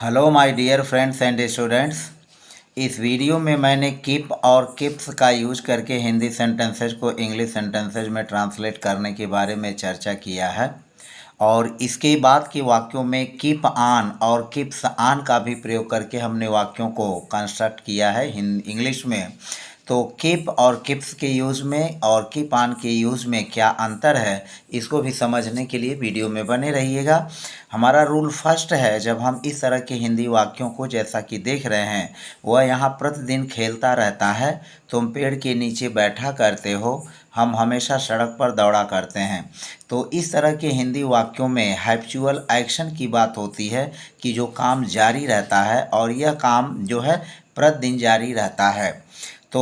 Hello my dear friends and students. इस video में मैंने कीप और कीप्स का यूज करके हिंदी सेंटेंसेज को इंग्लिश सेंटेंसेज में ट्रांसलेट करने के बारे में चर्चा किया है और इसके बाद के वाक्यों में कीप ऑन और कीप्स ऑन का भी प्रयोग करके हमने वाक्यों को कंस्ट्रक्ट किया है इंग्लिश में। तो कीप और कीप्स के यूज़ में और कीप ऑन के यूज़ में क्या अंतर है, इसको भी समझने के लिए वीडियो में बने रहिएगा। हमारा रूल फर्स्ट है, जब हम इस तरह के हिंदी वाक्यों को जैसा कि देख रहे हैं, वह यहाँ प्रतिदिन खेलता रहता है, तुम पेड़ के नीचे बैठा करते हो, हम हमेशा सड़क पर दौड़ा करते हैं। तो इस तरह के हिंदी वाक्यों में हैप्चुअल एक्शन की बात होती है कि जो काम जारी रहता है और यह काम जो है प्रतिदिन जारी रहता है। तो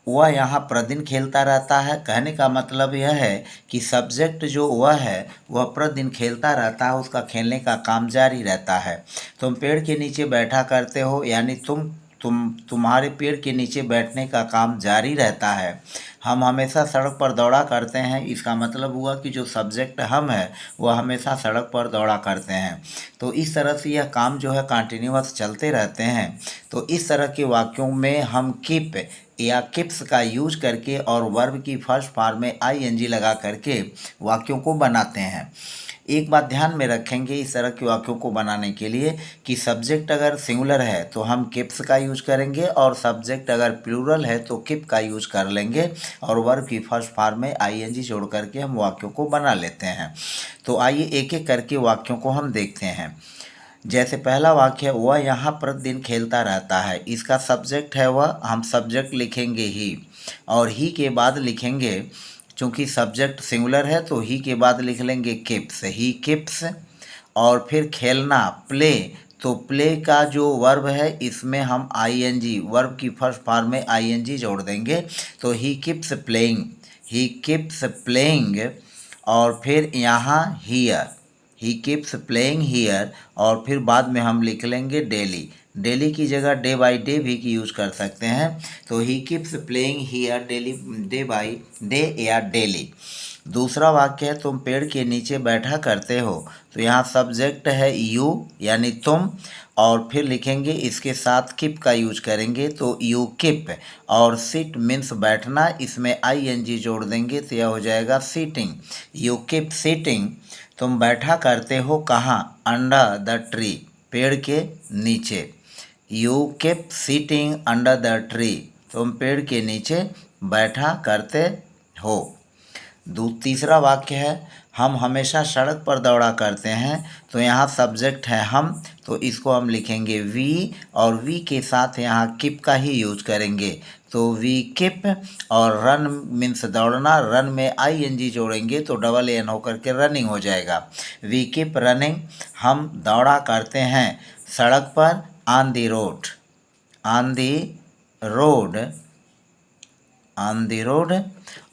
वह यहाँ प्रतिदिन खेलता रहता है, कहने का मतलब यह है कि सब्जेक्ट जो वह है वह प्रतिदिन खेलता रहता है, उसका खेलने का काम जारी रहता है। तुम पेड़ के नीचे बैठा करते हो, यानी तुम्हारे पेड़ के नीचे बैठने का काम जारी रहता है। हम हमेशा सड़क पर दौड़ा करते हैं, इसका मतलब हुआ कि जो सब्जेक्ट हम है वह हमेशा सड़क पर दौड़ा करते हैं। तो इस तरह से यह काम जो है कंटिन्यूअस चलते रहते हैं। तो इस तरह के वाक्यों में हम कीप या किप्स का यूज करके और वर्ब की फर्स्ट फॉर्म में आईएनजी लगा करके वाक्यों को बनाते हैं। एक बात ध्यान में रखेंगे इस तरह के वाक्यों को बनाने के लिए कि सब्जेक्ट अगर सिंगुलर है तो हम किप्स का यूज करेंगे और सब्जेक्ट अगर प्लूरल है तो किप का यूज कर लेंगे और वर्ब की फर्स्ट फॉर्म में आईएनजी जोड़ करके हम वाक्यों को बना लेते हैं। तो आइए एक एक करके वाक्यों को हम देखते हैं। जैसे पहला वाक्य है, वह यहाँ प्रतिदिन खेलता रहता है। इसका सब्जेक्ट है वह, हम सब्जेक्ट लिखेंगे ही और ही के बाद लिखेंगे, चूँकि सब्जेक्ट सिंगुलर है तो ही के बाद लिख लेंगे किप्स, ही किप्स। और फिर खेलना प्ले, तो प्ले का जो वर्ब है इसमें हम आईएनजी, वर्ब की फर्स्ट फॉर्म में आईएनजी जोड़ देंगे, तो ही किप्स प्लेइंग, ही किप्स प्लेइंग। और फिर यहाँ here, he keeps playing here, और फिर बाद में हम लिख लेंगे डेली। डेली की जगह डे बाई डे भी की यूज़ कर सकते हैं। तो he keeps playing here daily, day by day या डेली। दूसरा वाक्य है, तुम पेड़ के नीचे बैठा करते हो। तो यहाँ सब्जेक्ट है यू यानी तुम, और फिर लिखेंगे इसके साथ किप का यूज करेंगे, तो यू किप। और सिट मीन्स बैठना, इसमें आईएनजी जोड़ देंगे तो यह हो जाएगा सीटिंग, यू किप सीटिंग। तुम बैठा करते हो कहाँ, अंडर द ट्री, पेड़ के नीचे। You keep sitting under the tree, तुम पेड़ के नीचे बैठा करते हो। तीसरा वाक्य है, हम हमेशा सड़क पर दौड़ा करते हैं। तो यहाँ सब्जेक्ट है हम, तो इसको हम लिखेंगे वी और वी के साथ यहाँ किप का ही यूज करेंगे। तो वी किप, और रन मीन्स दौड़ना, रन में आईएनजी जोड़ेंगे तो डबल एन होकर के रनिंग हो जाएगा। वी किप रनिंग, हम दौड़ा करते हैं सड़क पर, on the road, on the road, on the road.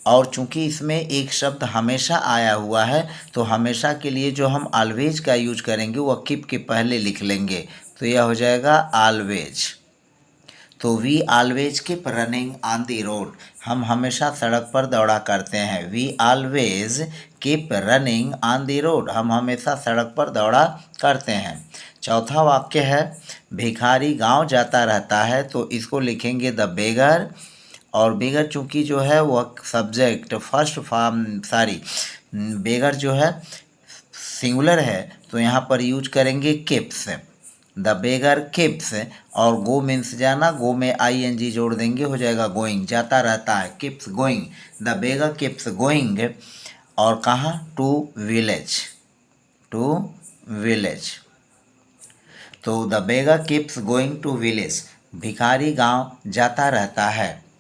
और चूंकि इसमें एक शब्द हमेशा आया हुआ है तो हमेशा के लिए जो हम ऑलवेज का यूज करेंगे वह कीप के पहले लिख लेंगे, तो यह हो जाएगा ऑलवेज। तो we always keep running on the road, हम हमेशा सड़क पर दौड़ा करते हैं। We always keep running on the road, हम हमेशा सड़क पर दौड़ा करते हैं। चौथा वाक्य है, भिखारी गांव जाता रहता है। तो इसको लिखेंगे द बेगर, और बेगर चूँकि जो है वह सब्जेक्ट फर्स्ट फॉर्म बेगर जो है सिंगुलर है तो यहाँ पर यूज करेंगे किप्स, द बेगर किप्स। और गो मीन्स जाना, गो में आईएनजी जोड़ देंगे, हो जाएगा गोइंग, जाता रहता है, keeps going, the beggar keeps going. और कहाँ, टू विलेज, टू विलेज। तो the beggar keeps going to village, भिखारी गांव जाता रहता है।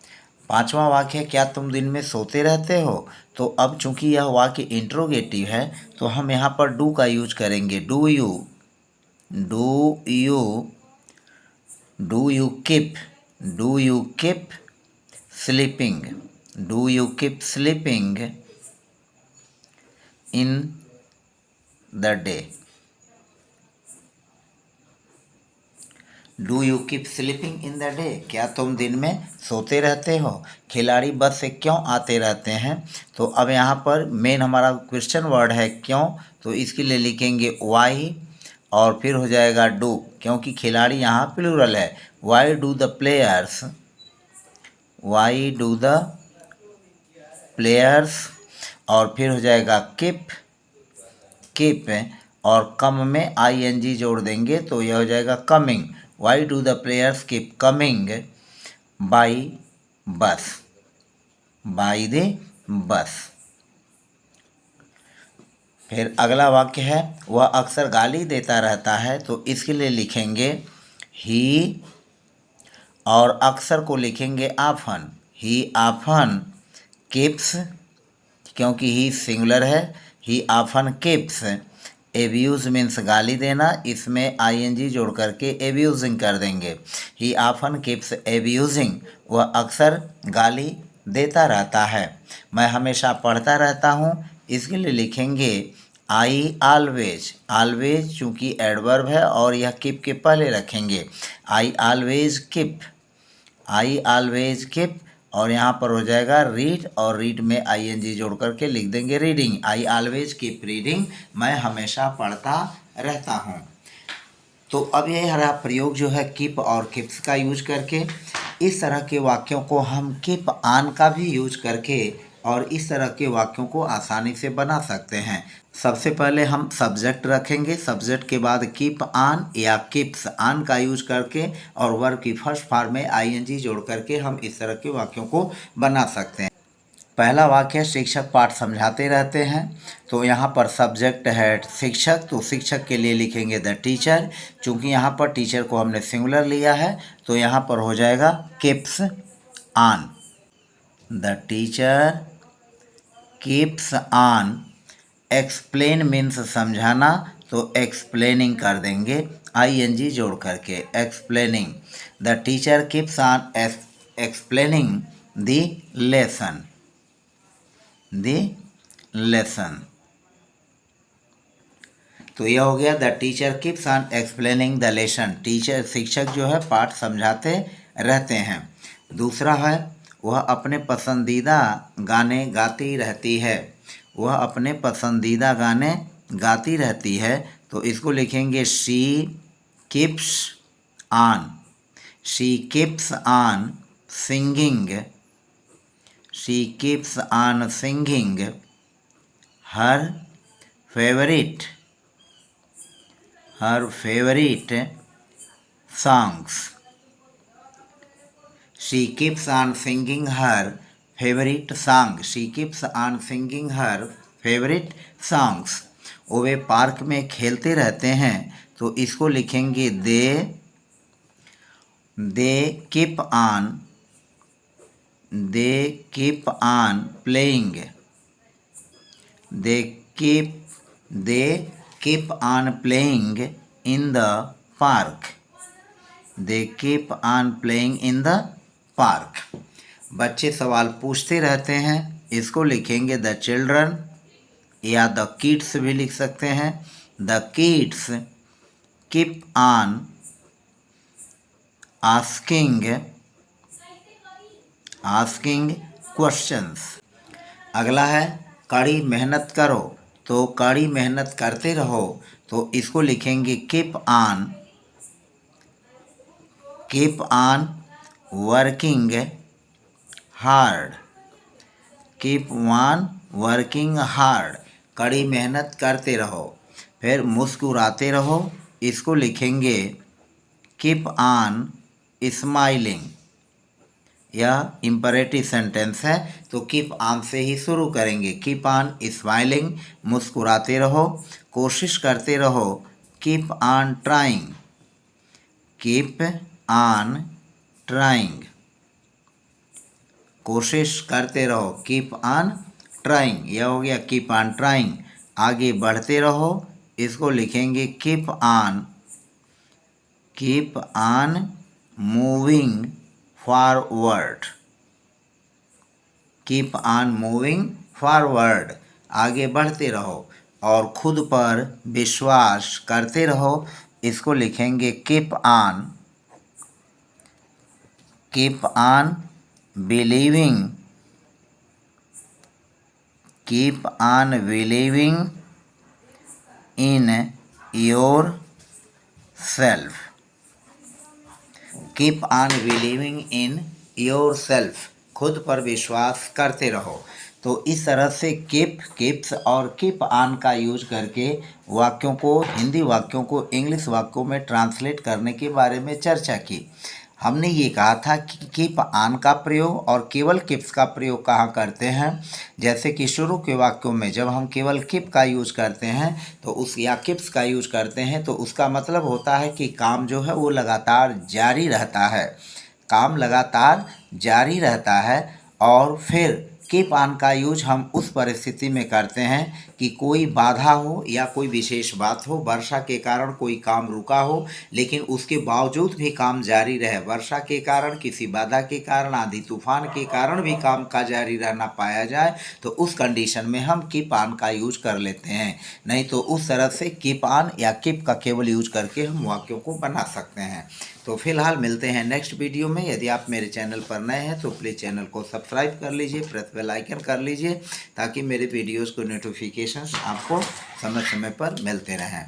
पांचवा वाक्य, क्या तुम दिन में सोते रहते हो। तो अब चूंकि यह वाक्य इंट्रोगेटिव है तो हम यहाँ पर डू का यूज करेंगे, do you, do you, do you keep, do you keep sleeping, do you keep sleeping in the day, do you keep sleeping in the day, क्या तुम दिन में सोते रहते हो। खिलाड़ी बस से क्यों आते रहते हैं। तो अब यहाँ पर मेन हमारा क्वेश्चन वर्ड है क्यों, तो इसके लिए लिखेंगे वाई, और फिर हो जाएगा डू, क्योंकि खिलाड़ी यहाँ प्लूरल है। Why do the players, why do the players, और फिर हो जाएगा कीप, कीप, और कम में आईएनजी जोड़ देंगे तो यह हो जाएगा coming. Why do the players keep coming by bus, by the bus. फिर अगला वाक्य है, वह अक्सर गाली देता रहता है, तो इसके लिए लिखेंगे ही, और अक्सर को लिखेंगे आफन। ही आफन कीप्स, क्योंकि ही सिंगुलर है, ही आफन कीप्स। एब्यूज मीन्स गाली देना, इसमें आईएनजी जोड़ करके एब्यूजिंग कर देंगे। ही आफन कीप्स एब्यूजिंग, वह अक्सर गाली देता रहता है। मैं हमेशा पढ़ता रहता हूँ, इसके लिए लिखेंगे आई ऑलवेज। ऑलवेज चूँकि एडवर्ब है और यह कीप के पहले रखेंगे। I always keep, I always keep, और यहाँ पर हो जाएगा रीड, और रीड में आईएनजी जोड़ करके लिख देंगे reading. I always keep reading, मैं हमेशा पढ़ता रहता हूँ। तो अब ये हमारा प्रयोग जो है कीप और कीप्स का यूज करके, इस तरह के वाक्यों को हम कीप ऑन का भी यूज करके और इस तरह के वाक्यों को आसानी से बना सकते हैं। सबसे पहले हम सब्जेक्ट रखेंगे, सब्जेक्ट के बाद कीप ऑन या कीप्स ऑन का यूज करके और वर्ब की फर्स्ट फॉर्म में आईएनजी जोड़ करके हम इस तरह के वाक्यों को बना सकते हैं। पहला वाक्य, शिक्षक पाठ समझाते रहते हैं, तो यहाँ पर सब्जेक्ट है शिक्षक, तो शिक्षक के लिए लिखेंगे द टीचर। चूँकि यहाँ पर टीचर को हमने सिंगुलर लिया है तो यहाँ पर हो जाएगा keeps on, the teacher keeps on. Explain means समझाना, तो एक्सप्लेनिंग कर देंगे आईएनजी जोड़ करके, explaining. The teacher keeps on explaining the lesson, the lesson. तो यह हो गया the teacher keeps on explaining the lesson. Teacher शिक्षक जो है पाठ समझाते रहते हैं। दूसरा है, वह अपने पसंदीदा गाने गाती रहती है, वह अपने पसंदीदा गाने गाती रहती है, तो इसको लिखेंगे she keeps on, she keeps on singing, she keeps on singing her favorite songs. She keeps on singing her favorite song. She keeps on singing her favorite songs. Way park में खेलते रहते हैं, तो इसको लिखेंगे they keep on, they keep on playing, they keep on playing in the park, they keep on playing in the park. बच्चे सवाल पूछते रहते हैं, इसको लिखेंगे द चिल्ड्रन, या द किड्स भी लिख सकते हैं। The kids keep on asking questions. अगला है, कड़ी मेहनत करो, तो कड़ी मेहनत करते रहो, तो इसको लिखेंगे keep on working hard, keep on working hard, कड़ी मेहनत करते रहो। फिर मुस्कुराते रहो, इसको लिखेंगे कीप ऑन स्माइलिंग। यह इम्परेटिव सेंटेंस है, तो कीप ऑन से ही शुरू करेंगे। कीप ऑन स्माइलिंग, मुस्कुराते रहो, कोशिश करते रहो, keep on trying, keep on trying, कोशिश करते रहो, कीप ऑन ट्राइंग। यह हो गया कीप ऑन ट्राइंग। आगे बढ़ते रहो, इसको लिखेंगे keep on moving forward, keep on moving forward, आगे बढ़ते रहो और खुद पर विश्वास करते रहो, इसको लिखेंगे keep on believing, keep on believing in your self, keep on believing in your self, खुद पर विश्वास करते रहो। तो इस तरह से कीप, कीप्स और कीप ऑन का यूज करके वाक्यों को, हिंदी वाक्यों को इंग्लिश वाक्यों में ट्रांसलेट करने के बारे में चर्चा की। हमने ये कहा था कि कीप ऑन का प्रयोग और केवल कीप्स का प्रयोग कहाँ करते हैं। जैसे कि शुरू के वाक्यों में जब हम केवल कीप का यूज करते हैं तो उस, या कीप्स का यूज करते हैं तो उसका मतलब होता है कि काम जो है वो लगातार जारी रहता है, काम लगातार जारी रहता है। और फिर कीप ऑन का यूज हम उस परिस्थिति में करते हैं कि कोई बाधा हो या कोई विशेष बात हो, वर्षा के कारण कोई काम रुका हो लेकिन उसके बावजूद भी काम जारी रहे, वर्षा के कारण, किसी बाधा के कारण, आंधी तूफान के कारण भी काम का जारी रहना पाया जाए तो उस कंडीशन में हम कीप ऑन का यूज कर लेते हैं। नहीं तो उस तरह से कीप ऑन या कीप का केवल यूज करके हम वाक्यों को बना सकते हैं। तो फिलहाल मिलते हैं नेक्स्ट वीडियो में। यदि आप मेरे चैनल पर नए हैं तो प्लीज़ चैनल को सब्सक्राइब कर लीजिए, प्रेस बेल आइकन कर लीजिए ताकि मेरे वीडियोज़ को नोटिफिकेशंस आपको समय समय पर मिलते रहें।